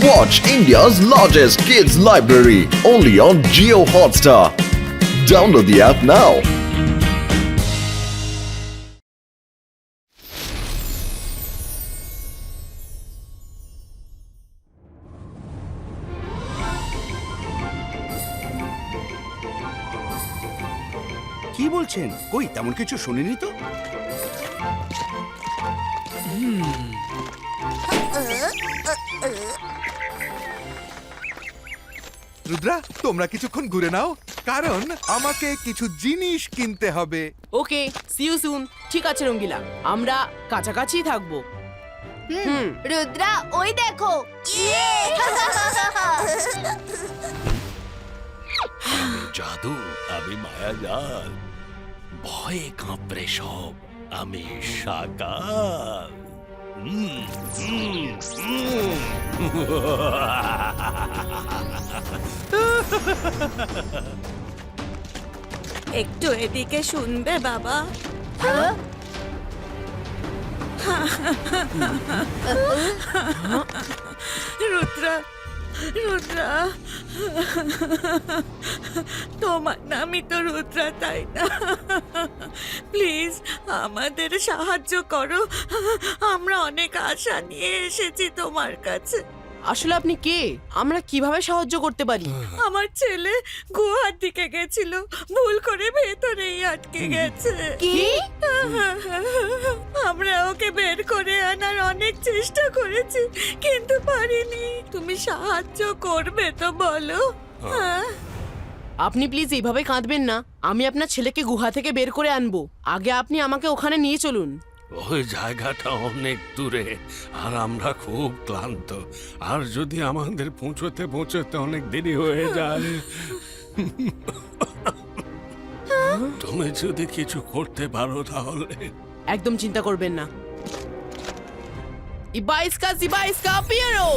Watch India's largest kids library only on Jio Hotstar. Download the app now. কি বলছেন? কই তেমন কিছু শুনিনি তো। রুদ্রা, তোমরা কিছুক্ষণ ঘুরে নাও, কারণ আমাকে কিছু জিনিস কিনতে হবে। ওকে, সি ইউ সুন। ঠিক আছে রঙ্গিলা, আমরা কাছাকাছি থাকবো। রুদ্রা, ওই দেখো। জাদু, আমি মায়াজাল, ভয়ে কাঁপড়ে সব, আমি সাকার। একটু এদিকে শুনবে বাবা? রুদ্রা, রুদ্রা, তোমার নামই তো রুদ্রা, তাই না? প্লিজ আমাদের সাহায্য করো, আমরা অনেক আশা নিয়ে এসেছি তোমার কাছে। আসলে আপনি কে? আমরা কিভাবে সাহায্য করতে পারি? আমার ছেলে গুহার দিকে গেছিল, ভুল করে ভেতরেই আটকে গেছে। কি? আমরা ওকে বের করে আনার অনেক চেষ্টা করেছি, কিন্তু পারিনি। তুমি সাহায্য করবে তো বলো? আপনি প্লিজ এইভাবে কাঁদবেন না। আমি আপনার ছেলেকে গুহা থেকে বের করে আনবো। আগে আপনি আমাকে ওখানে নিয়ে চলুন। ওই জায়গাটা অনেক দূরে, আর আমরা খুব ক্লান্ত, আর যদি আমাদের পৌঁছতে পৌঁছতে অনেক দেরি হয়ে যায়। তুমি যদি কিছু করতে পারো তাহলে। একদম চিন্তা করবেন না। ইবাইস্কা পিয়েরো।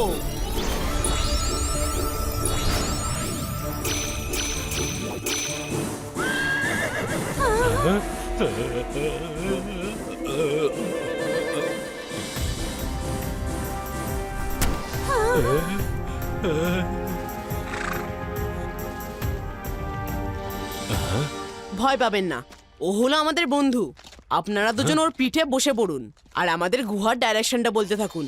ভয় পাবেন না, ও হলো আমাদের বন্ধু। আপনারা দুজন ওর পিঠে বসে পড়ুন আর আমাদের গুহার ডাইরেকশনটা বলতে থাকুন।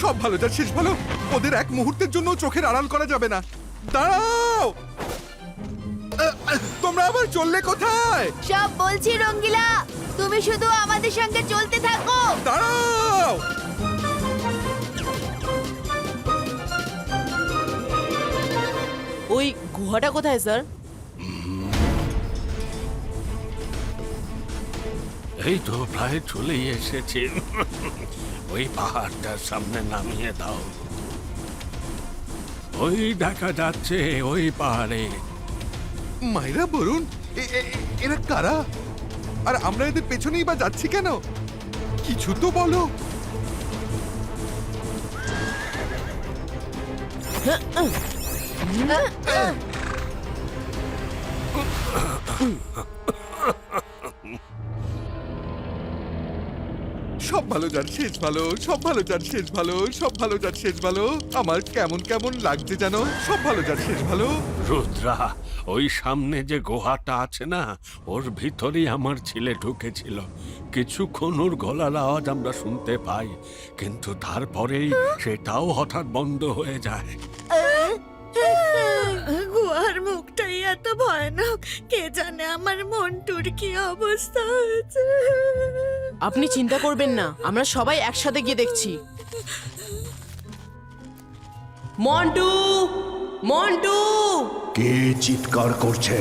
সব ভালো যার শেষ ভালো। ওদের এক মুহূর্তের জন্য চোখের আড়াল করা যাবে না। দাঁড়াও, তোমরা আবার চললে কোথায়? সব বলছি রঙ্গিলা, তুমি শুধু আমাদের সঙ্গে চলতে থাকো। দাঁড়াও, ওই গুহাটা কোথায় স্যার? এই তো প্রায় চলেই এসেছি। ওই পাহাড়টার সামনে নামিয়ে দাও। ওই দেখা যাচ্ছে ওই পাহাড়ে। মাইরা বরুণ, এরা কারা? আর আমরা এদের পেছনেই বা যাচ্ছি কেন? কিছু তো বলো। সব ভালো যার শেষ ভালো, সব ভালো যার শেষ ভালো, সব ভালো যার শেষ ভালো। আমার কেমন কেমন লাগছে জানো? সব ভালো যার শেষ ভালো। রুদ্রা, ওই সামনে যে গুহাটা আছে না, ওর ভিতরেই আমার ছেলে ঢুকেছিল। কিছুক্ষণ ওর গলার আওয়াজ আমরা শুনতে পাই, কিন্তু তারপরেই সেটাও হঠাৎ বন্ধ হয়ে যায়। গুহার মুখটাই এত ভয়ানক, কে জানে আমার মন্টুর কি অবস্থা হয়েছে। আপনি চিন্তা করবেন না, আমরা সবাই একসাথে গিয়ে দেখছি। মন্টু, মন্টু! কে চিৎকার করছে?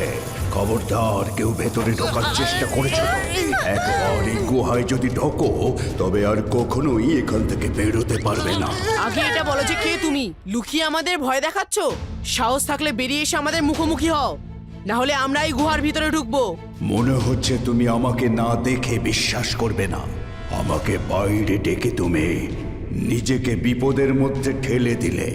খবরদার, কেউ ভেতরে ঢোকার চেষ্টা করেছো তো? একবার এই গুহায় যদি ঢোকো, তবে আর কখনোই এখান থেকে বেরোতে পারবে না। আগে এটা বলো যে কে তুমি? লুকিয়ে আমাদের ভয় দেখাচ্ছ? সাহস থাকলে বেরিয়ে এসে আমাদের মুখোমুখি হও, না হলে আমরা এই গুহার ভিতরে ঢুকবো। মনে হচ্ছে তুমি আমাকে না দেখে বিশ্বাস করবে না। আমাকে বাইরে ডেকে তুমি নিজেকে বিপদের মধ্যে ঠেলে দিলে।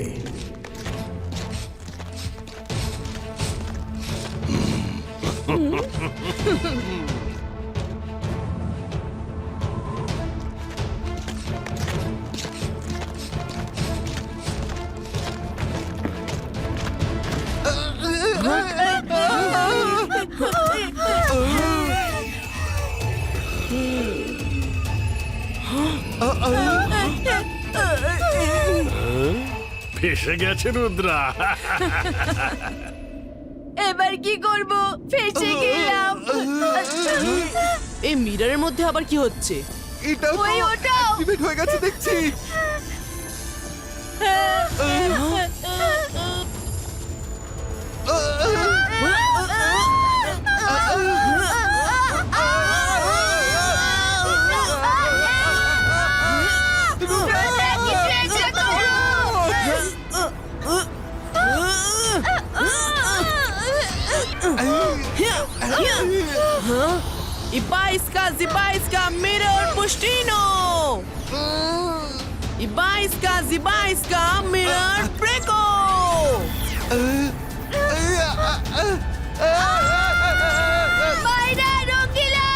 ফেসে গেছে রুদ্রা। এবার কি করব? ফেসে গেলাম। এই মিররের মধ্যে আবার কি হচ্ছে? এটাও তো ওই ওটাও। অ্যাক্টিভেট হয়ে গেছে দেখছি। Ibaiska, Mirror Pustino! Ibaiska, Mirror Preco! মাইরা রঙ্গিলা!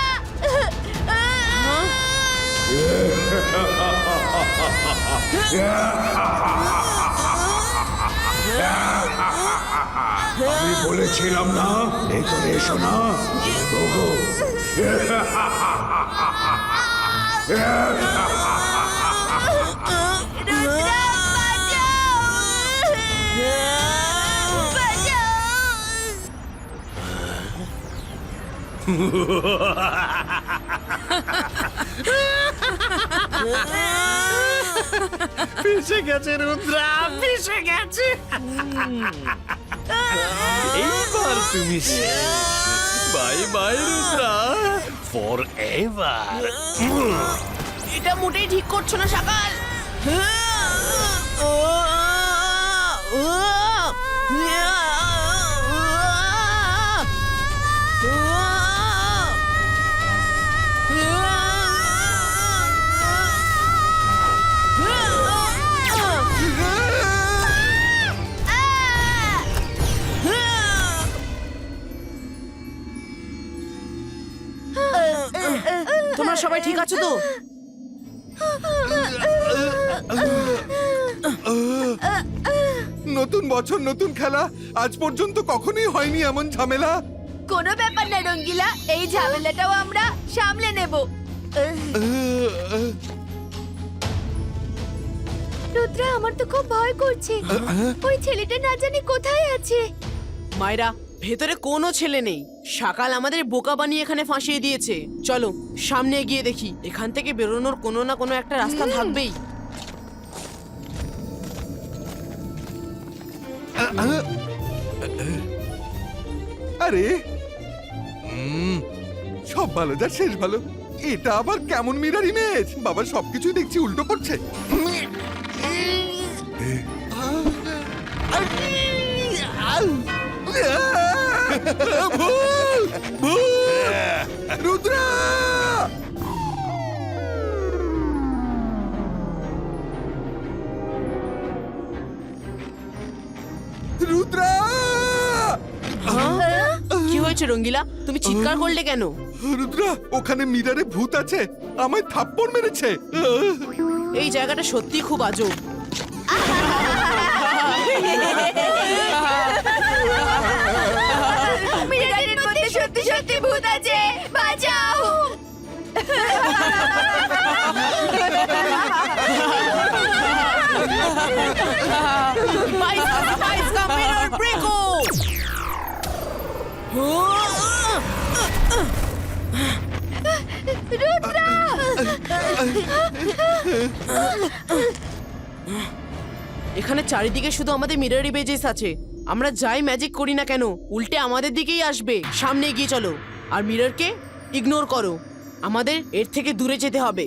আমি বলেছিলাম না ভেতরে এসো না ওগো। রুদ্রা, বাঁচাও! বাঁচাও! ফেসে গেছে রুদ্রা, ফেসে গেছে। এইবার তুমি bye bye Rudra, for ever. এটা মোটেই ঠিক করছো না সকাল। তোমরা সবাই ঠিক আছো তো? নতুন বছর নতুন খেলা, আজ পর্যন্ত কখনোই হয়নি এমন ঝামেলা। কোনো ব্যাপার না রঙ্গিলা, এই ঝামেলাটাও আমরা সামলে নেব। রুদ্রা, আমার তো খুব ভয় করছে। ওই ছেলেটা না জানি কোথায় আছে। মায়েরা, ভেতরে কোনো ছেলে নেই। সকাল আমাদের বোকা বানিয়ে এখানে ফাঁসিয়ে দিয়েছে। চলো সামনে এগিয়ে দেখি, এখান থেকে বেরোনোর কোনো না কোনো একটা রাস্তা থাকবেই। আরে সব ভালো যার শেষ ভালো। এটা আবার কেমন মিরর ইমেজ? বাবা সবকিছুই দেখছি উল্টো করছে। ভূত! ভূত! রুদ্রা! রুদ্রা! কি হয়েছে রঙ্গিলা, তুমি চিৎকার করলে কেন? রুদ্রা, ওখানে মিররে ভূত আছে, আমায় থাপ্পড় মেরেছে। এই জায়গাটা সত্যি খুব আজব। মিররের মধ্যে সত্যি সত্যি ভূত আছে, বাঁচাও! Ibaiska, Mirror Preco! রুদ্রা! এখানে চারিদিকে শুধু আমাদের মিরর ইমেজেস আছে। আমরা যাই ম্যাজিক করি না কেন, উল্টে আমাদের দিকেই আসবে। সামনে এগিয়ে চলো আর মিররকে ইগনোর করো। আমাদের এর থেকে দূরে যেতে হবে।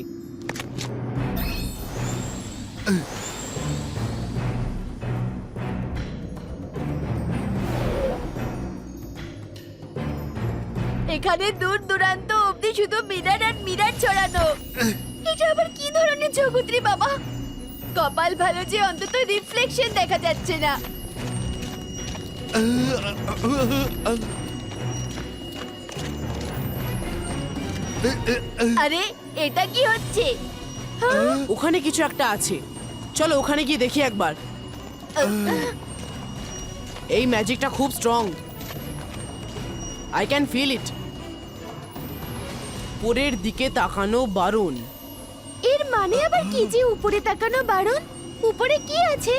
এখানে দূর দূরান্ত অবধি শুধু মিরর আর মিরর ছড়ানো। এটা আবার কি ধরনের জগৎ রে বাবা? কপাল ভালো যে অন্তত রিফ্লেকশন দেখা যাচ্ছে না। আরে এটা কি হচ্ছে? ওখানে কিছু একটা আছে, চলো ওখানে গিয়ে দেখি একবার। এই ম্যাজিকটা খুব strong, I can feel it. উপরের দিকে তাকানো বারণ। এর মানে আবার কি যে উপরে তাকানো বারণ? উপরে কি আছে?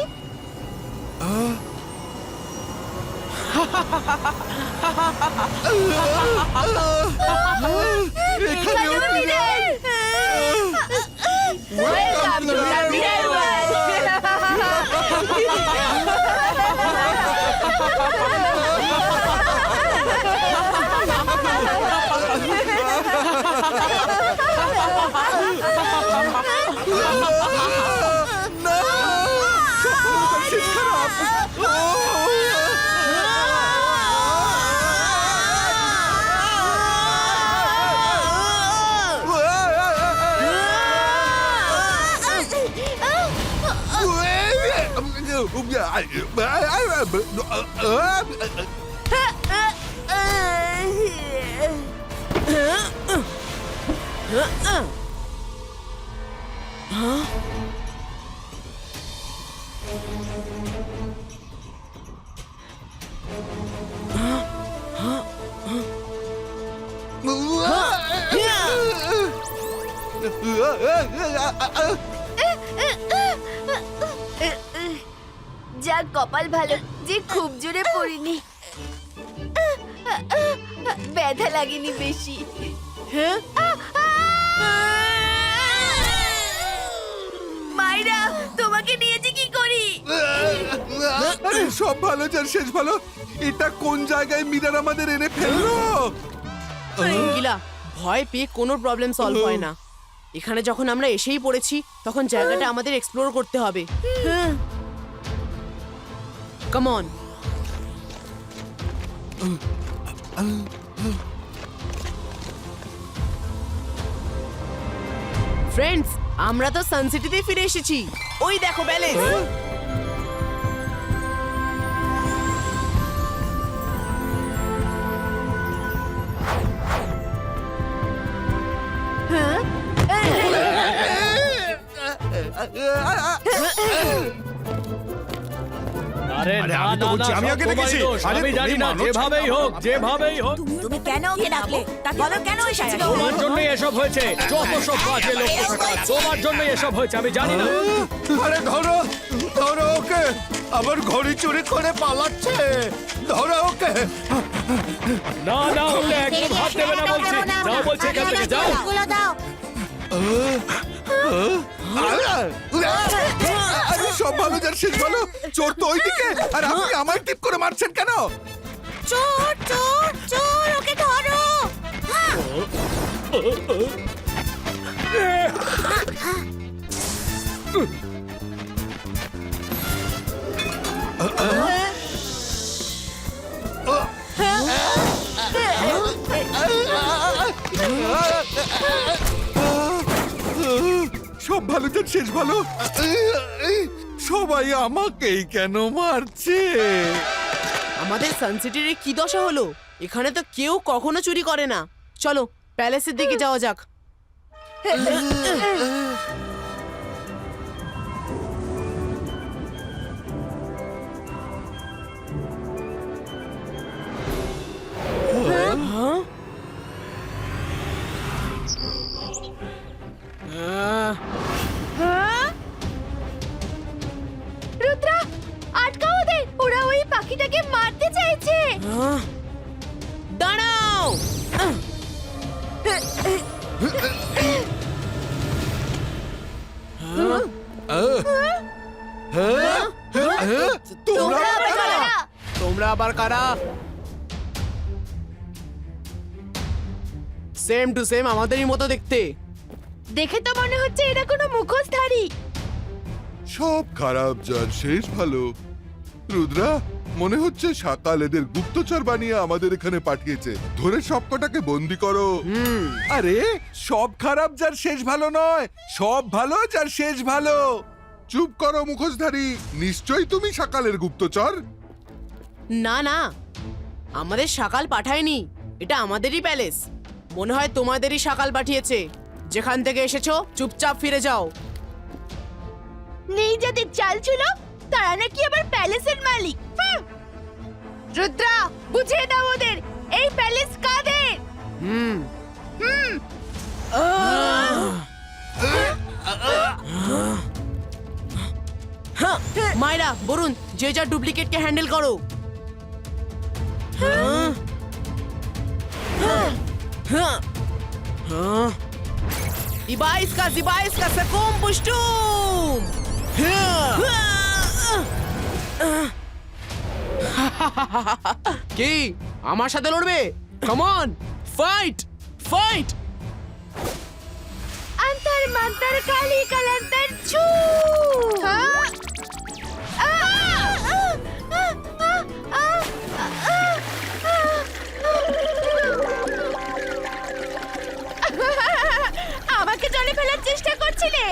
এখানেও mirror! Welcome to the Mirror যা কপাল ভালো যে খুব জোরে পড়িনি, ব্যথা লাগেনি বেশি। হ্যাঁ, মাইরা তোমাকে নিয়েছি কি করি? আরে সব ভালো যার শেষ ভালো। এটা কোন জায়গায় মিরর আমাদের এনে ফেললো? রঙ্গিলা, ভয় পেয়ে কোনো প্রবলেম সলভ হয় না। এখানে যখন আমরা এসেই পড়েছি তখন জায়গাটা আমাদের এক্সপ্লোর করতে হবে। Come on. ফ্রেন্ডস, আমরা তো সানসিটিতে ফিরে এসেছি। ওই দেখো ব্যালেন্স। আরে না আমি তো না বলছি, না, আমি সব আগে তোমারই দেখেছি। দোষ। আরে আমি তুমি জানি না, মানো যেভাবেই হোক যেভাবেই হোক তুমি কেন ওকে ডাকলে? বলো কেন এসেছিল? তোমার জন্যই এসব হয়েছে। যত সব কাজে লোক থাকা, তোমার জন্যই এসব হয়েছে, আমি জানি না। আরে ধরো ধরো ওকে, আমার ঘড়ি চুরি করে পালাচ্ছে। ধরো ওকে। না না, ওকে একদম হাত দেবে না বলছি। যাও বলছি এখান থেকে, যাও। আরে সব ভালো যার শেষ ভালো। চোর তো ওইদিকে, আর আপনি আমার টিপ করে মারছেন কেন? চোর চোর চোর, ওকে ধরো! সব ভালো যার শেষ ভালো। সবাই আমাকেই কেন মারছে? আমাদের সানসিটির কি দশা হলো? এখানে তো কেউ কখনো চুরি করে না। চলো প্যালেসের দিকে যাওয়া যাক। রুদ্রা, আটকাও ওদের! ওরা ওই পাখিটাকে মারতে চাইছে। দাঁড়াও। তোমরা আবার কারা? তোমরা আবার কারা? সেম টু সেম আমাদেরই মতো দেখতে। দেখে তো মনে হচ্ছে এরা কোনো মুখোশধারী। সব খারাপ যার শেষ ভালো। রুদ্রা, মনে হচ্ছে সকাল এদের গুপ্তচর বানিয়ে আমাদের এখানে পাঠিয়েছে। ধরে সবকটাকে বন্দি করো। আরে সব খারাপ যার শেষ ভালো নয়, সব ভালো যার শেষ ভালো। চুপ করো মুখোশধারী, নিশ্চয়ই তুমি সকালের গুপ্তচর। না না, আমাদের সকাল পাঠায়নি, এটা আমাদেরই প্যালেস। মনে হয় তোমাদেরই সকাল পাঠিয়েছে। যেখান থেকে এসেছো চুপচাপ ফিরে যাও। নেই যাদের চাল ছিল তারা নাকি আবার প্যালেসের মালিক। রুদ্রা, বুঝিয়ে দাও ওদের এই প্যালেস কাদের। মায়রা, বরুণ, যে যা ডুপ্লিকেটকে হ্যান্ডেল করো। ইবাইসকা সেকুম পুষ্টুম। কি আমার সাথে লড়বে? Come on, fight fight. अंतर मंतर काली कलंतर छू। আমাকে জলে ফেলার চেষ্টা করছিলে।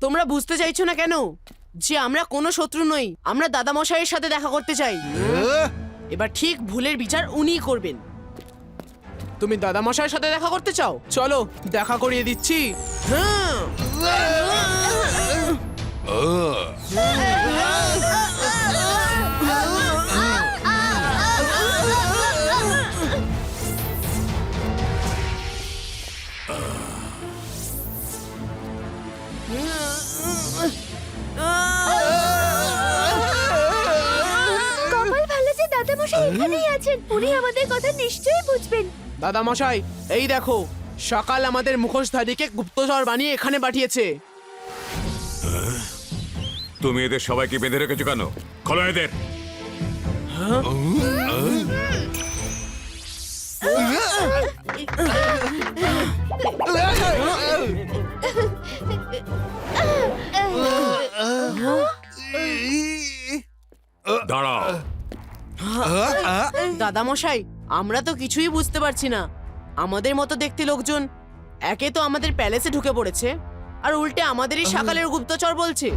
তোমরা বুঝতে চাইছো না কেন যে আমরা কোনো শত্রু নই? আমরা দাদা মশাইয়ের সাথে দেখা করতে চাই। এবার ঠিক ভুলের বিচার উনিই করবেন। তুমি দাদা মশাইয়ের সাথে দেখা করতে চাও? চলো দেখা করিয়ে দিচ্ছি। কপাল ভালো যে দাদা মশাই এখানেই আছেন, উনি আমাদের কথা নিশ্চয়ই বুঝবেন। দাদা মশাই, এই দেখো, সকাল আমাদের মুখোশধারীকে গুপ্তচর বানিয়ে এখানে পাঠিয়েছে। তুমি এদের সবাইকে বেঁধে রেখেছো কেন? খোলো এদের। দাঁড়াও। দাদা মশাই, আমরা তো কিছুই বুঝতে পারছি না। আমাদের মতো দেখতে লোকজন একে তো আমাদের প্যালেসে ঢুকে পড়েছে, আর উল্টে আমাদেরই সকালের গুপ্তচর বলছে।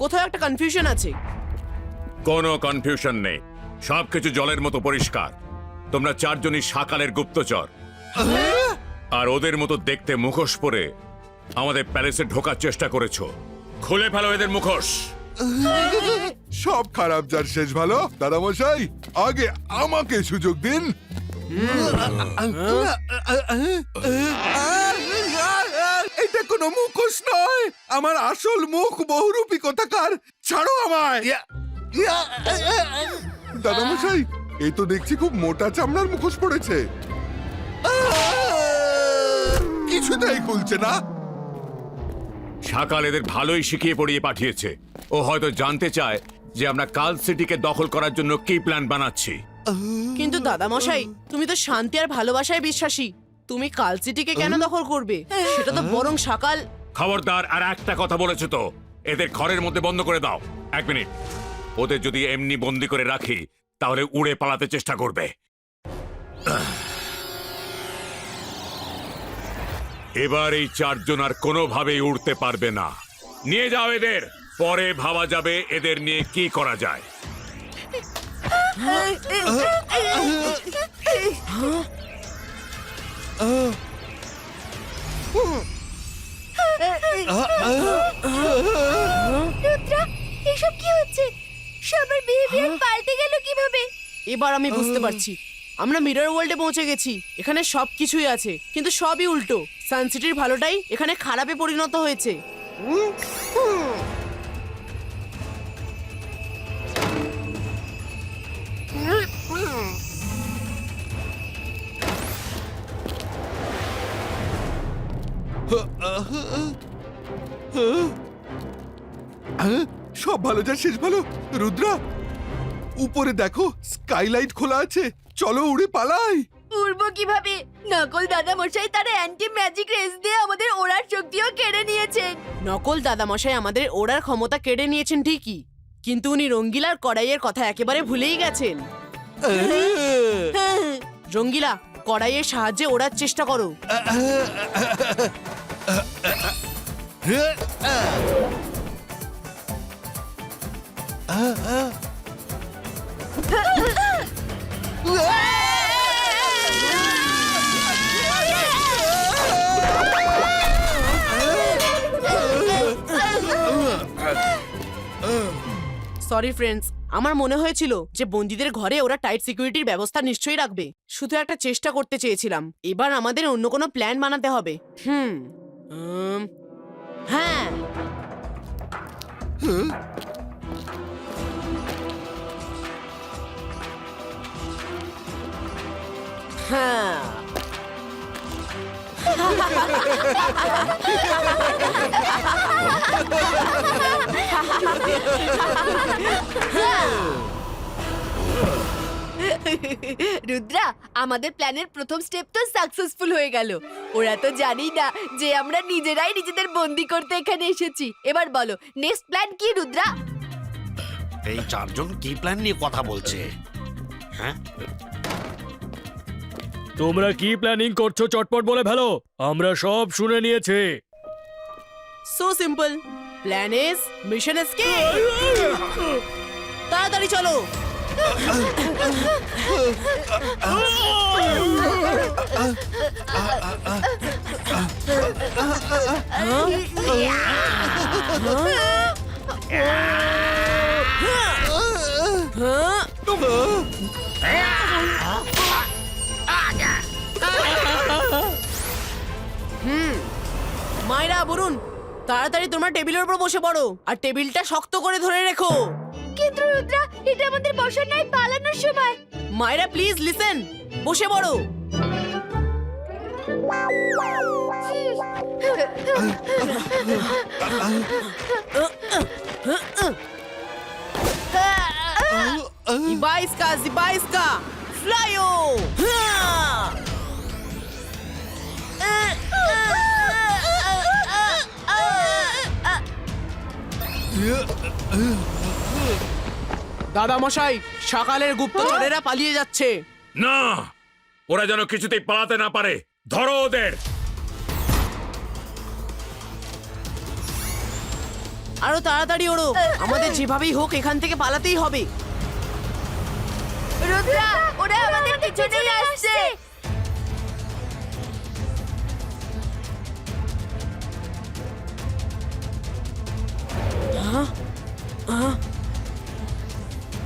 কোথাও একটা কনফিউশন আছে। কোনো কনফিউশন নেই, সবকিছু জলের মতো পরিষ্কার। তোমরা চারজনই সকালের গুপ্তচর, আর ওদের মতো দেখতে মুখোশ পরে আমাদের প্যালেসে ঢোকার চেষ্টা করেছো। খুলে ফেলো এদের মুখোশ। সব খারাপ যার শেষ ভালো। দাদামশাই, আগে আমাকে সুযোগ দিন। এটা কোনো মুখোশ নয়, আমার আসল মুখ বহুরূপী কোথাকার। ছাড়ো আমায়। দাদামশাই, এই তো দেখছি খুব মোটা চামড়ার মুখোশ পড়েছে। কিছুতেই খুলছে না। সকাল এদের ভালোই শিখিয়ে পড়িয়ে পাঠিয়েছে। ও হয়তো জানতে চায় যে আমরা কাল সিটিকে দখল করার জন্য কি প্ল্যান বানাচ্ছি। কিন্তু দাদা মশাই, তুমি তো শান্তি আর ভালোবাসায় বিশ্বাসী। তুমি কাল সিটিকে কেন দখল করবে? সেটা তো বরং সকাল। খবরদার, আর একটা কথা বলেছো তো, এদের ঘরের মধ্যে বন্ধ করে দাও। 1 মিনিট। ওদের যদি এমনি বন্দি করে রাখি তাহলে উড়ে পালাতে চেষ্টা করবে। এবার এই চারজন আর কোনোভাবেই উড়তে পারবে না। নিয়ে যাও এদের, পরে ভাবা যাবে এদের নিয়ে কি করা যায়। রুদ্রা, এসব কি হচ্ছে? সবার বিহেভিয়ার পাল্টে গেল কিভাবে? এবার আমি বুঝতে পারছি। আমরা মিরর ওয়ার্ল্ডে পৌঁছে গেছি। এখানে সবকিছুই আছে, কিন্তু সবই উল্টো। সানসিটির ভালোটাই এখানে খারাপে পরিণত হয়েছে। সব ভালো যা শেষ ভালো। রুদ্রা, উপরে দেখো স্কাইলাইট খোলা আছে, চলো উড়ে পালাই। উড়বো কিভাবে? নকল দাদা মশাই তার অ্যান্টি ম্যাজিক রেস দিয়ে আমাদের ওড়ার শক্তিও কেড়ে নিয়েছেন। নকল দাদামশাই আমাদের ওড়ার ক্ষমতা কেড়ে নিয়েছেন ঠিকই, কিন্তু উনি রঙ্গিলার কড়াইয়ের কথা একেবারে ভুলেই গেছেন। রঙ্গিলা, কড়াইয়ের সাহায্যে ওড়ার চেষ্টা করো। সরি ফ্রেন্ডস, আমার মনে হয়েছিল যে বন্দীদের ঘরে ওরা টাইট সিকিউরিটির ব্যবস্থা নিশ্চয়ই রাখবে। শুধু একটা চেষ্টা করতে চেয়েছিলাম। এবার আমাদের অন্য কোনো প্ল্যান বানাতে হবে। হ্যাঁ, হ্যাঁ, রুদ্রা, আমাদের প্ল্যানের প্রথম স্টেপ তো সাকসেসফুল হয়ে গেল। ওরা তো জানি না যে আমরা নিজেরাই নিজেদের বন্দি করতে এখানে এসেছি। এবার বলো নেক্সট প্ল্যান কি রুদ্রা? এই চারজন কি প্ল্যান নিয়ে কথা বলছে? হ্যাঁ, তোমরা কি প্ল্যানিং করছো চটপট বলে ফেলো, আমরা সব শুনে নিয়েছি। So simple. Plan is mission escape. তাড়াতাড়ি চলো। মায়েরা, বরুণ, তাড়াতাড়ি তোমরা টেবিলের উপর বসে পড়ো আর টেবিলটা শক্ত করে ধরে রেখো। কিন্তু রুদ্রা, এটা আমাদের বসার নয়, পালানোর সময়। মায়েরা প্লিজ লিসেন, বসে পড়ো। Zibaiska, Zibaiska, flyo! দাদা মশাই, সকালের গুপ্তচরেরা পালিয়ে যাচ্ছে। না, ওরা যেন কিছুতেই পালাতে না পারে। ধরো ওদের। আরো তাড়াতাড়ি ওড়ো, আমাদের যেভাবেই হোক এখান থেকে পালাতেই হবে। রুদ্রা, ওরা আমাদের পিছনেই আসছে।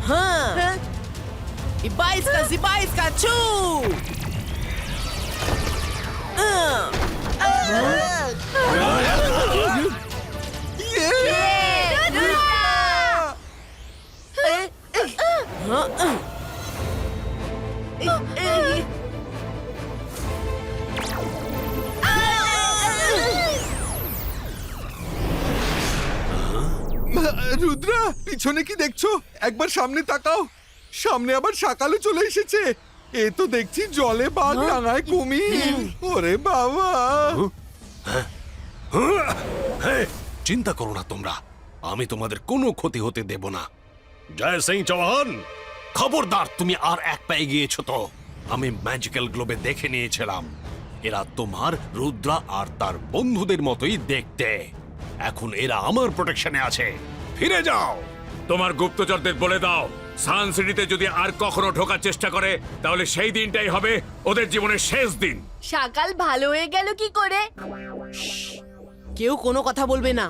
হ্যাঁ, Zibaiska, Zibaiska, চু! রুদ্রা, পিছনে কি দেখছো? একবার সামনে তাকাও। সামনে আবার সকালে চলে এসেছে। এ তো দেখছি জলে বাঘ, ডাঙায় কুমির। ওরে বাবা! চিন্তা করো না তোমরা, আমি তোমাদের কোনো ক্ষতি হতে দেব না। জয় সিং চৌহান, খবরদার তুমি আর এক পা এগিয়েছো তো। আমি ম্যাজিক্যাল গ্লোবে দেখে নিয়েছিলাম, এরা তোমার রুদ্রা আর তার বন্ধুদের মতোই দেখতে। এখন এরা আমার প্রোটেকশনে আছে। ফিরে যাও। তোমার গুপ্তচরদের বলে দাও, সান সিটিতে যদি আর কখনো ঢোকার চেষ্টা করে তাহলে সেই দিনটাই হবে ওদের জীবনের শেষ দিন। সকাল ভালো হয়ে গেল কি করে? কেউ কোনো কথা বলবে না।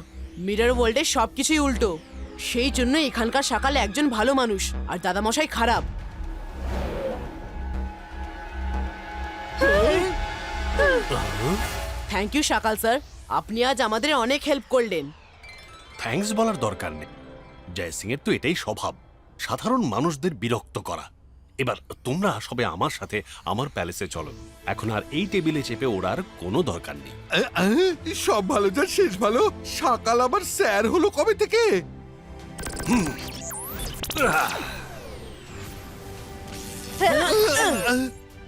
মিরর ওয়ার্ল্ডে সবকিছুই উল্টো। সেই জন্য এখানকার সকাল একজন ভালো মানুষ আর দাদামশাই খারাপ। থ্যাংক ইউ সকাল স্যার, আপনি আজ আমাদের অনেক হেল্প করলেন। থ্যাঙ্কস বলার দরকার নেই। জয় সিং এর তো এটাই স্বভাব, সাধারণ মানুষদের বিরক্ত করা। এবার তোমরা সবে আমার সাথে আমার প্যালেসে চলো। এখন আর এই টেবিলে চেপে ওড়ার কোনো দরকার নেই। সব ভালো যা শেষ ভালো। সকাল আবার স্যার হলো কবে থেকে?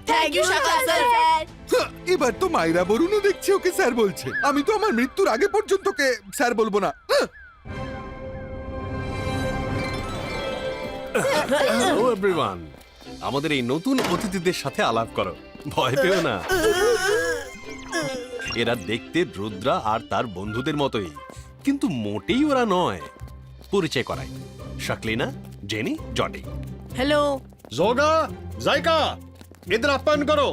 থ্যাংক ইউ সকাল স্যার। হ্যাঁ, এবার তো মাইরা বরুণও দেখছি ওকে স্যার বলছে। আমি তো আমার মৃত্যুর আগে পর্যন্ত ওকে স্যার বলবো না। ও এভরিওয়ান, আমাদের এই নতুন অতিথিদের সাথে আলাপ করো, ভয় পেও না। এরা দেখতে রুদ্রা আর তার বন্ধুদের মতোই, কিন্তু মোটেই ওরা নয়। পরিচয় করাই, শাকলিনা, জেনি, জনি। হ্যালো। জোগা, জায়কা, এদের আপ্যায়ন করো।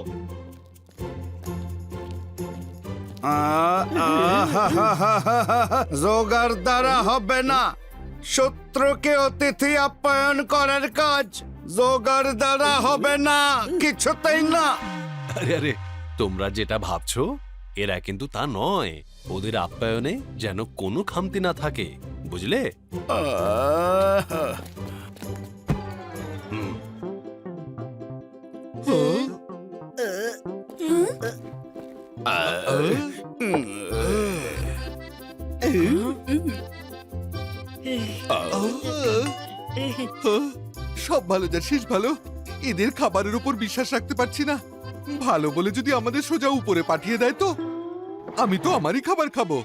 জোগাড় দ্বারা হবে না, শত্রুকে অতিথি আপ্যায়ন করার কাজ জোগাড় দ্বারা হবে না, কিছুতেই না। আরে আরে, তোমরা যেটা ভাবছো এরা কিন্তু তা নয়। ওদের আপ্যায়নে যেন কোনো খামতি না থাকে, বুঝলে? হুম। সব ভালো যা শেষ ভালো। এদের খাবারের উপর বিশ্বাস রাখতে পারছি না। ভালো বলে যদি আমাদের সোজা উপরে পাঠিয়ে দেয় তো আমি তো আমারই খাবার খাবো।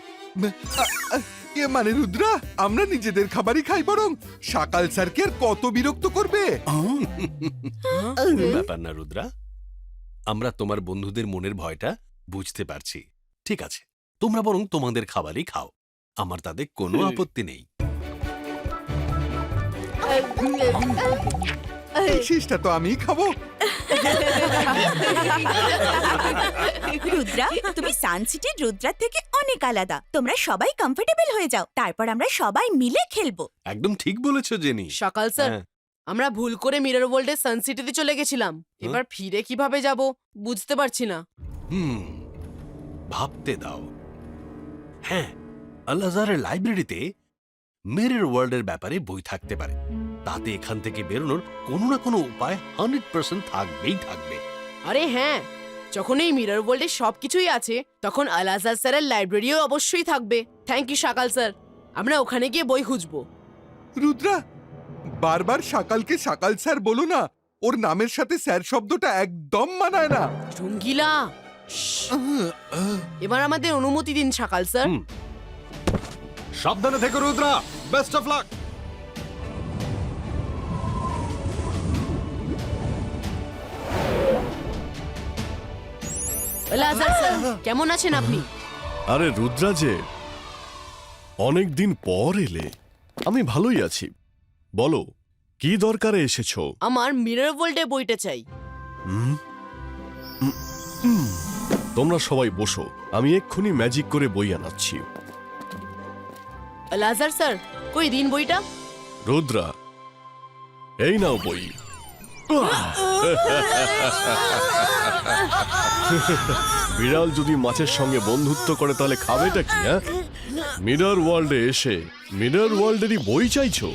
এ মানে রুদ্রা, আমরা নিজেদের খাবারই খাই, বরং সকাল স্যারকে আর কত বিরক্ত করবে। ব্যাপার না রুদ্রা, আমরা তোমার বন্ধুদের মনের ভয়টা বুঝতে পারছি। ঠিক আছে, তোমরা বরং তোমাদের খাবারই খাও, আমার তাতে কোনো আপত্তি নেই। এই শেষটা তো আমিই খাবো। রুদ্রা, তুমি সানসিটির রুদ্রার থেকে অনেক আলাদা। তোমরা সবাই কমফোর্টেবল হয়ে যাও, তারপর আমরা সবাই মিলে খেলবো। একদম ঠিক বলেছো জেনি। সকাল স্যার, হ্যাঁ। আমরা ভুল করে মিরর ওয়ার্ল্ডের সানসিটিতে চলে গেছিলাম। এবার ফিরে কিভাবে যাব বুঝতে পারছি না। ভাবতে দাও। হ্যাঁ, আল আজহারের লাইব্রেরিতে মিরর ওয়ার্ল্ডের ব্যাপারে বই থাকতে পারে। তাতে এখান থেকে বেরোনোর কোনো না কোনো উপায় 100% থাকবেই থাকবে। আরে হ্যাঁ, যখন এই মিরর ওয়ার্ল্ডে সবকিছুই আছে তখন আল আজহার স্যারের লাইব্রেরিও অবশ্যই থাকবে। থ্যাংক ইউ সকাল স্যার, আমরা ওখানে গিয়ে বই খুঁজবো। রুদ্রা, বারবার সকালকে সকাল স্যার বলো না, ওর নামের সাথে স্যার শব্দটা একদম মানায় না। রঙ্গিলা, এবার আমাদের অনুমতি দিন সকাল স্যার। সাবধানে থেকো Rudra, best of luck. Al Azhar sir, কেমন আছেন আপনি? আরে রুদ্রা যে, অনেক দিন পর এলে। আমি ভালোই আছি। বলো, কি দরকারে এসেছো? আমার মিরর ওয়ার্ল্ডে বইটা চাই। তোমরা সবাই বসো, আমি এক্ষুনি ম্যাজিক করে বই আনাচ্ছি। আল আজহার স্যার, কই দিন বইটা। রুদ্রা, এই নাও বই। বিড়াল যদি মাছের সঙ্গে বন্ধুত্ব করে তাহলে খাবেটা কি? হ্যাঁ, মিরর ওয়ার্ল্ডে এসে মিরর ওয়ার্ল্ডেরই বই চাইছো?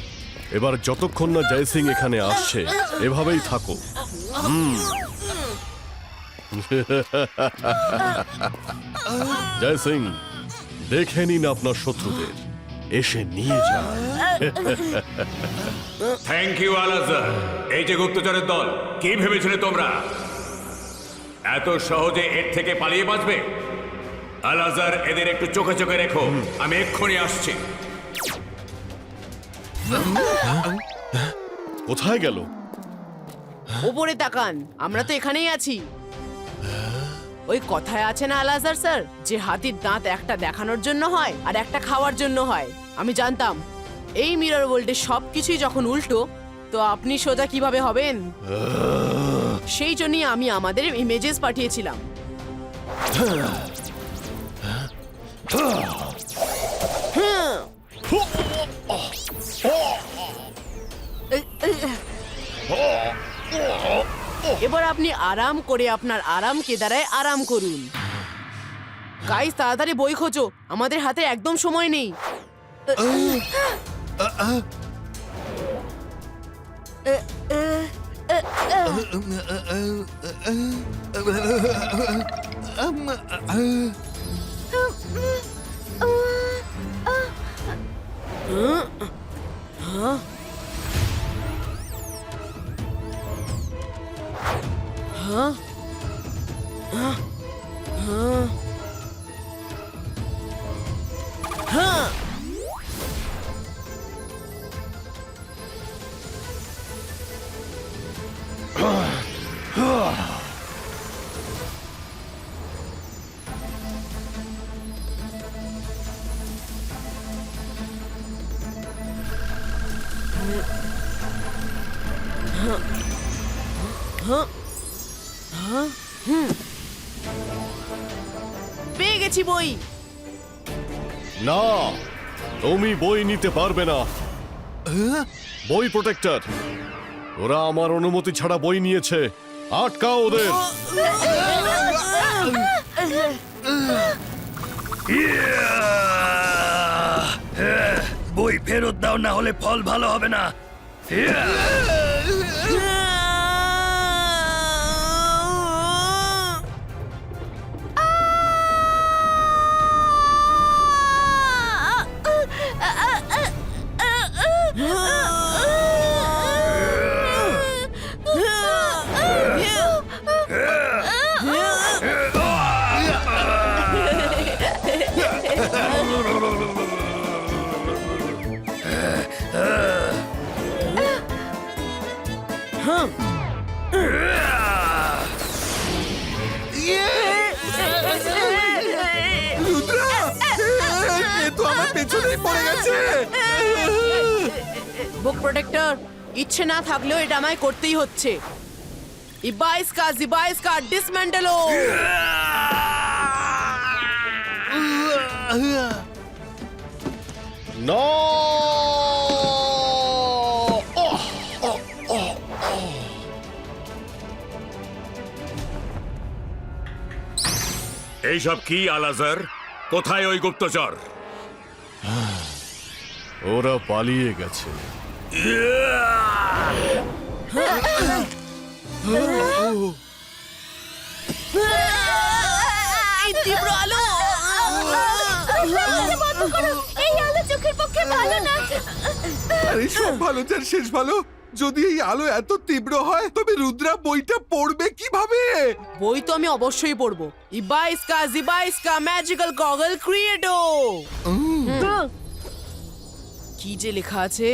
এবার যতক্ষণ না জয় সিং এখানে আসছে এভাবেই থাকো। জয় সিং, দেখে নিন আপনার শত্রুদের, এসে নিয়ে যান। থ্যাংক ইউ আল আজহার। এই যে গুপ্তচরের দল, কি ভেবেছিলে তোমরা এত সহজে এর থেকে পালিয়ে বাঁচবে? আল আজহার, এদের একটু চোখে চোখে রেখো, আমি এক্ষুনি আসছি। কোথায় গেল? ওপরে তাকান, আমরা তো এখানেই আছি। ওই কথায় আছে না আল আজহার স্যার, যে হাতির দাঁত একটা দেখানোর জন্য হয় আর একটা খাওয়ার জন্য হয়। আমি জানতাম এই মিরর ওয়ার্ল্ডে সবকিছুই যখন উল্টো, তো আপনি সোজা কিভাবে হবেন। সেই জন্যই আমি আমাদের ইমেজেস পাঠিয়েছিলাম। এবার আপনি আরাম করে আপনার আরাম কেদারায় আরাম করুন। গাইস, তাড়াতাড়ি বই খোঁজো, আমাদের হাতে একদম সময় নেই। হ্যাঁ? হ্যাঁ? হ্যাঁ? হ্যাঁ? হ্যাঁ? পেয়ে গেছি বই। না, তুমি বই নিতে পারবে না। বই প্রোটেক্টর, ওরা আমার অনুমতি ছাড়া বই নিয়েছে। আটকাও ওদের। বই ফেরত দাও, না হলে ফল ভালো হবে না। রুদ্রা, এ তো আমার পেছনেই পড়ে গেছে। বুক প্রোটেক্টর, ইচ্ছে না থাকলেও এটা আমায় করতেই হচ্ছে। জিবাইস্কা ডিসমেন্টেলো। না, এইসব কি আলাজার? কোথায় ওই গুপ্তচর? ওরা পালিয়ে গেছে। এই তীব্র আলো। বন্ধ করো, এই আলো চোখের পক্ষে ভালো না। আরে সব ভালো যার শেষ ভালো। যদি এই আলো এত তীব্র হয় তবে রুদ্রা বইটা পড়বে কিভাবে? বই তো আমি অবশ্যই পড়বো। জিবাইস্কা ম্যাজিক্যাল গগল ক্রিয়েটো। কি যে লেখা আছে?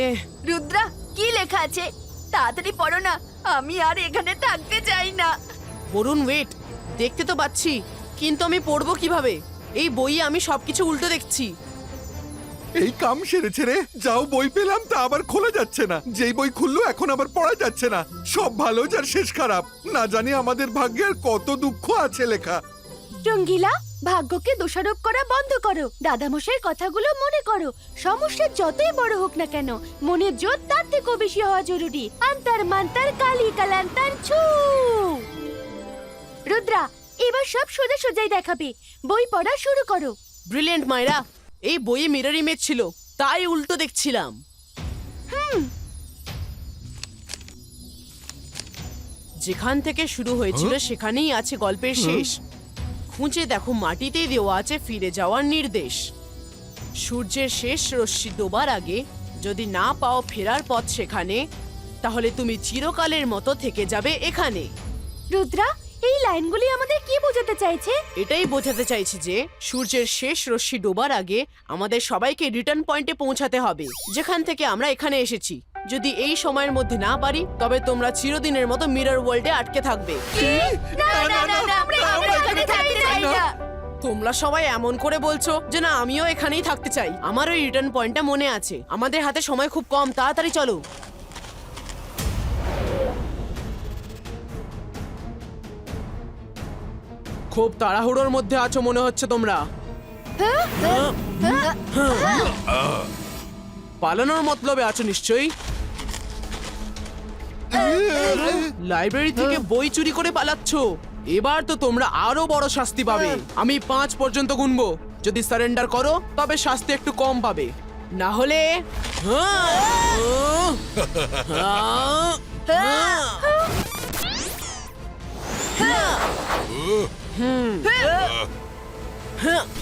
রুদ্রা, কি লেখা আছে তাড়াতাড়ি পড়ো না, আমি আর এখানে থাকতে চাই না। বরুণ ওয়েট, দেখতে তো পাচ্ছি, কিন্তু আমি পড়বো কিভাবে? এই বইয়ে আমি সবকিছু উল্টো দেখছি। এই কাম সেরেছে রে। যাও বই পেলাম তা আবার খোলা যাচ্ছে না। যেই বই খুললো এখন আবার পড়া যাচ্ছে না। সব ভালো যার শেষ খারাপ। না জানি আমাদের ভাগ্যে আর কত দুঃখ আছে লেখা। রঙ্গিলা, ভাগ্যকে দোষারোপ করা বন্ধ করো। দাদামশাইয়ের কথাগুলো মনে করো। সমস্যা যতই বড় হোক না কেন, মনের জোর তার থেকেও বেশি হওয়া জরুরি। আন্তার মান্তার কালি কালান্তার ছু। রুদ্রা, এবার সব সোজা সোজাই দেখাবে। বই পড়া শুরু করো। ব্রিলিয়েন্ট মাইরা, এই বইয়ে মিরর ইমেজ ছিল, তাই উল্টো দেখছিলাম। যেখান থেকে শুরু হয়েছিল সেখানেই আছে গল্পের শেষ। খুঁজে দেখো, মাটিতেই দেওয়া আছে ফিরে যাওয়ার নির্দেশ। সূর্যের শেষ রশ্মি ডোবার আগে যদি না পাও ফেরার পথ সেখানে, তাহলে তুমি চিরকালের মতো থেকে যাবে এখানে। রুদ্রা, এই লাইনগুলি আমাদের কি বোঝাতে চাইছে? এটাই বোঝাতে চাইছি যে সূর্যের শেষ রশ্মি ডোবার আগে আমাদের সবাইকে রিটার্ন পয়েন্টে পৌঁছাতে হবে, যেখান থেকে আমরা এখানে এসেছি। যদি এই সময়ের মধ্যে না পারি, তবে তোমরা চিরদিনের মতো মিরর ওয়ার্ল্ডে আটকে থাকবে। না না না না, আমরা এখানে থাকতে চাই না। তোমরা সবাই এমন করে বলছো যে না, আমিও এখানেই থাকতে চাই। আমার ওই রিটার্ন পয়েন্টটা মনে আছে। আমাদের হাতে সময় খুব কম, তাড়াতাড়ি চলো। খুব তাড়াহুড়োর মধ্যে আছো মনে হচ্ছে তোমরা। পালানোর মতলবে আছো নিশ্চয়ই। লাইব্রেরি থেকে বই চুরি করে পালাচ্ছ। এবার তো তোমরা আরো বড় শাস্তি পাবে। আমি 5 পর্যন্ত গুনবো। যদি সারেন্ডার করো তবে শাস্তি একটু কম পাবে, না হলে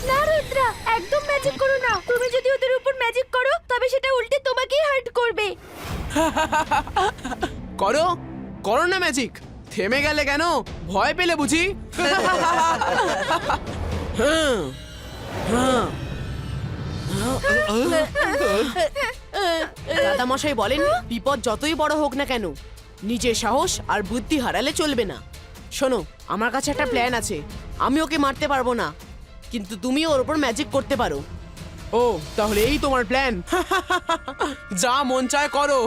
না রুদ্রা, একদম ম্যাজিক করো না। তুমি যদি ওদের উপর ম্যাজিক করো তবে সেটা উল্টে তোমাকেই হার্ট করবে। করো করো না ম্যাজিক, থেমে গেলে কেন? ভয় পেলে বুঝি? দাদা মশাই বলেন, বিপদ যতই বড় হোক না কেন নিজের সাহস আর বুদ্ধি হারালে চলবে না। শোনো, আমার কাছে একটা প্ল্যান আছে। আমি ওকে মারতে পারবো না, কিন্তু তুমি ওর উপর ম্যাজিক করতে পারো। ও, তাহলে এই তোমার প্ল্যান? যা মন চায় করো।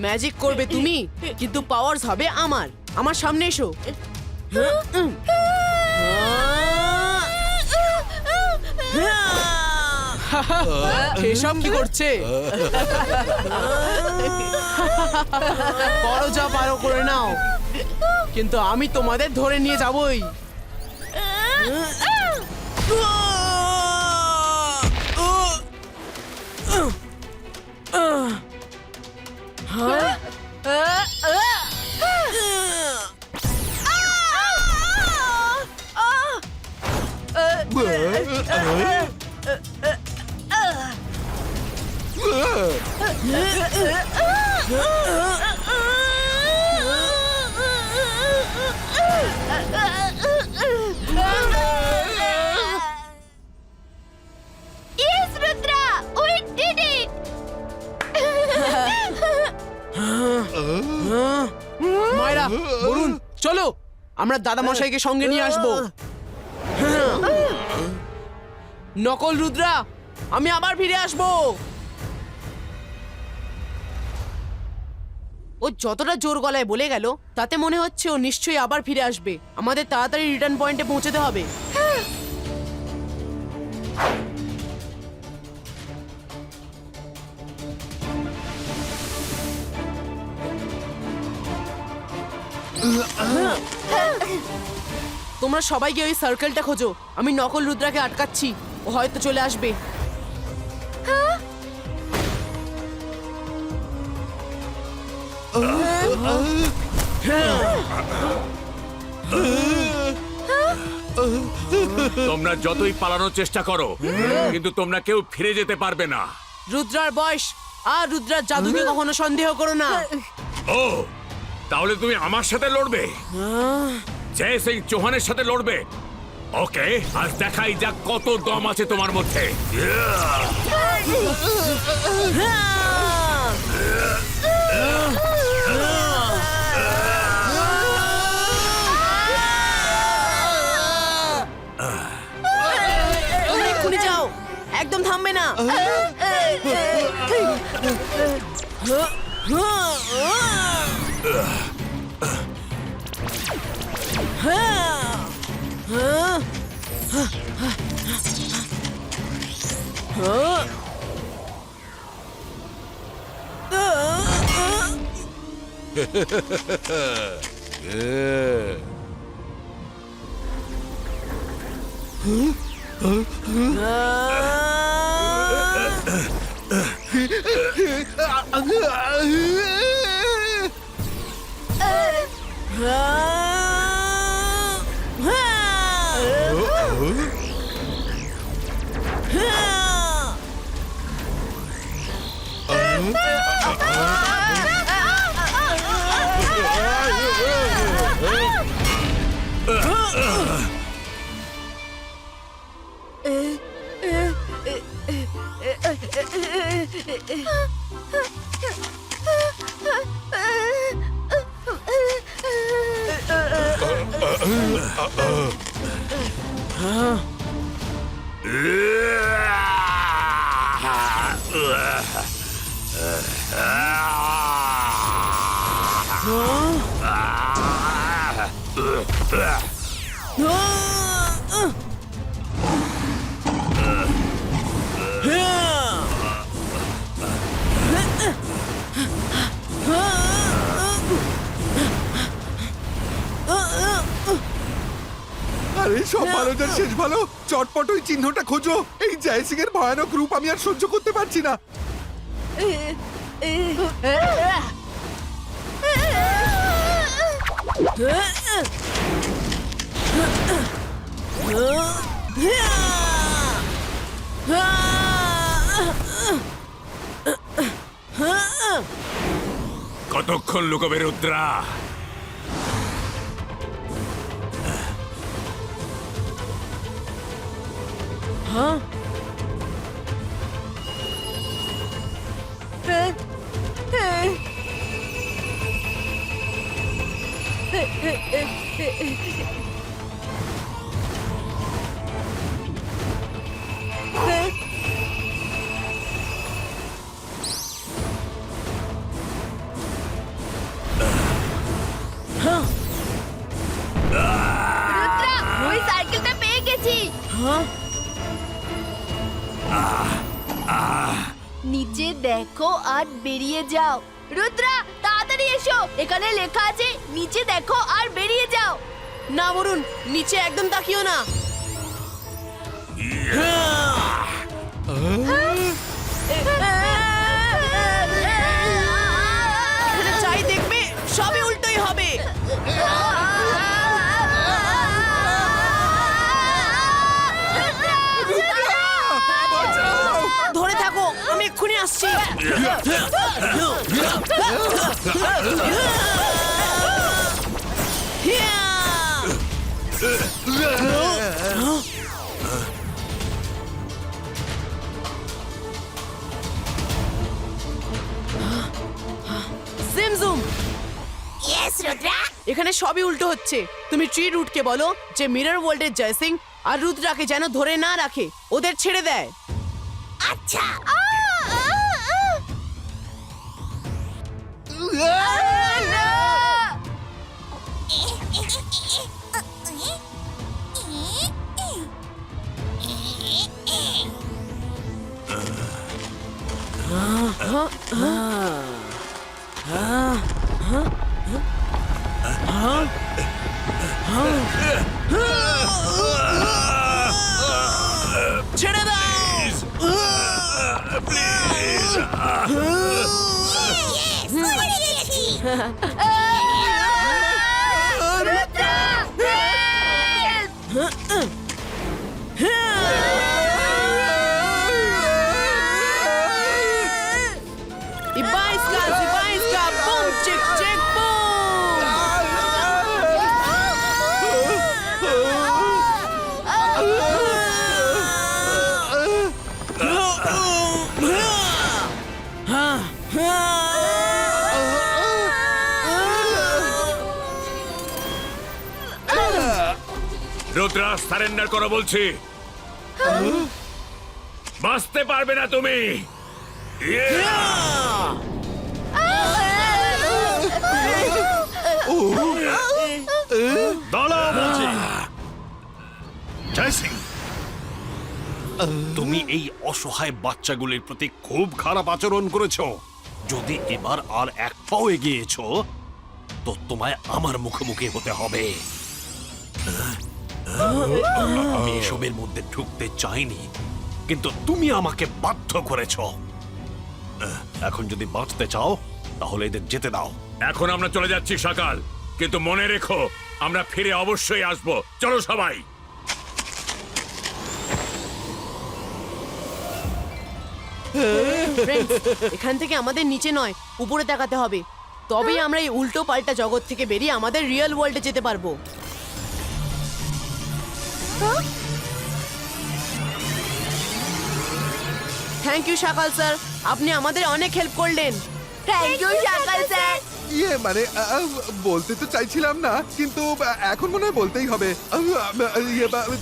ম্যাজিক করবে তুমি, কিন্তু পাওয়ারস হবে আমার। আমার সামনে এসো। এসব কি করছে? করো যা পারো করে নাও, কিন্তু আমি তোমাদের ধরে নিয়ে যাবই। Yes, Rudra! We did it! মায়রা, Varun, চলো আমরা দাদা মশাইকে সঙ্গে নিয়ে আসবো। নকল রুদ্রা, আমি আবার ফিরে আসবো। ও যতটা জোর গলায় বলে গেল, তাতে মনে হচ্ছে ও নিশ্চয়ই আবার ফিরে আসবে। আমাদের তাড়াতাড়ি রিটার্ন পয়েন্টে পৌঁছতে হবে। তোমরা সবাই গিয়ে ওই সার্কেলটা খোঁজো। আমি নকল রুদ্রাকে আটকাচ্ছি, ও হয়তো চলে আসবে। তোমরা যতই পালানোর চেষ্টা করো, কিন্তু তোমরা কেউ ফিরে যেতে পারবে না। রুদ্রার বয়স আর রুদ্রার জাদুকে কখনো সন্দেহ করো না। ও, তাহলে তুমি আমার সাথে লড়বে? জয় সিং চৌহানের সাথে লড়বে? ওকে, আজ দেখাই যাক কত দম আছে তোমার মধ্যে। তুমি এক্ষুনি যাও, একদম থামবে না। আরে সব ভালো যার শেষ ভালো, চটপট ওই চিহ্নটা খোঁজো। এই জয় সিং এর ভয়ানক রূপ আমি আর সহ্য করতে পারছি না। কতক্ষণ লুকোবে রুদ্রা? হ্যাঁ রুদ্রা ওই সাইকেলটা পেয়ে গেছি। হ্যাঁ নিচে দেখো আর বেরিয়ে যাও। রুদ্রা তাড়াতাড়ি এসো, এখানে লেখা আছে নিচে দেখো আর বেরিয়ে যাও। না বরুণ, নিচে একদম তাকিও না। এখানে চাই দেখবে সবই উল্টোই হবে। ধরে থাকো, আমি এক্ষুনি আসছি। জিমজুম, এখানে সবই উল্টো হচ্ছে। তুমি ট্রি রুটকে বলো যে মিরর ওয়ার্ল্ডের জয় সিং আর রুদ্রাকে যেন ধরে না রাখে, ওদের ছেড়ে দেয়। আচ্ছা ছেড়ে দাও। Ibaiska, boom, chick, chick, boom. Rudra, surrender করো বলছি। বাঁচতে পারবে না তুমি। দাঁড়াও বলছি। জয় সিং, তুমি এই অসহায় বাচ্চাগুলির প্রতি খুব খারাপ আচরণ করেছো। যদি এবার আর এক পাও এগিয়েছো তো তোমায় আমার মুখোমুখি হতে হবে। আমি এসবের মধ্যে ঢুকতে চাইনি, কিন্তু তুমি আমাকে বাধ্য করেছো। এখন যদি বাঁচতে চাও তাহলে এদের যেতে দাও। এখন আমরা চলে যাচ্ছি সকাল, কিন্তু মনে রেখো আমরা ফিরে অবশ্যই আসবো। চলো সবাই। Friends, এখান থেকে আমাদের নিচে নয় উপরে তাকাতে হবে, তবেই আমরা এই উল্টো পাল্টা জগৎ থেকে বেরিয়ে আমাদের রিয়েল ওয়ার্ল্ডে যেতে পারবো। থ্যাংক ইউ শাকাল স্যার, আপনি আমাদের অনেক হেল্প করলেন। Thank you Shakal sir. মানে বলতে তো চাইছিলাম না, কিন্তু এখন মনে হয় বলতেই হবে।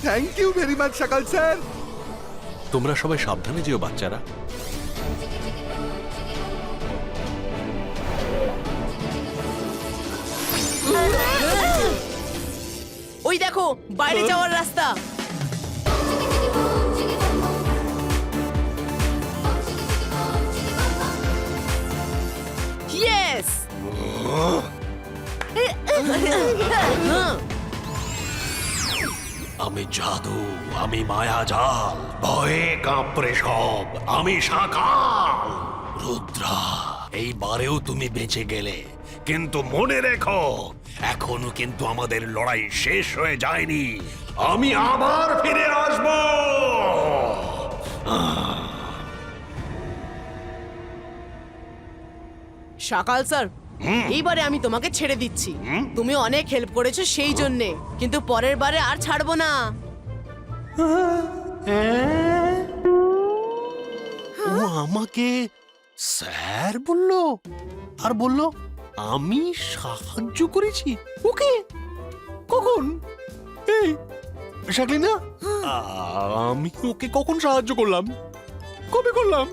থ্যাংক ইউ ভেরি মাচ সকাল স্যার। তোমরা সবাই সাবধানে যেও বাচ্চারা। ওই দেখো বাইরে যাওয়ার রাস্তা। ইয়েস। আমি জাদু, আমি মায়াজাল, ভয়ে কাঁপড়ে সব, আমি শাকাল। রুদ্রা, এইবারেও তুমি বেঁচে গেলে, কিন্তু মনে রেখো এখনো কিন্তু আমাদের লড়াই শেষ হয়ে যায়নি। আমি আবার ফিরে আসব। শাকাল স্যার, এইবারে আমি তোমাকে ছেড়ে দিচ্ছি। তুমি অনেক হেল্প করেছো সেই জন্যে, কিন্তু পরের বারে আর ছাড়বো না। ও আমাকে স্যার বললো আর বললো আমি সাহায্য করেছি ওকে। কখন? এই শাকলিনা, আমি ওকে কখন সাহায্য করলাম? কবে করলাম?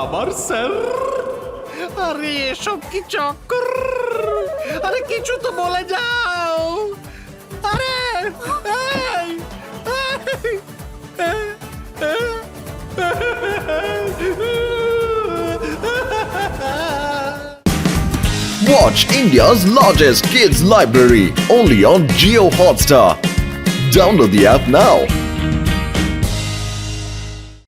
আবার স্যার? আরে এসব কি চক্কর? আরে কিছু তো বলে যাও। আরে এই, Watch India's largest kids library only on Geo Hotstar. Download the app now.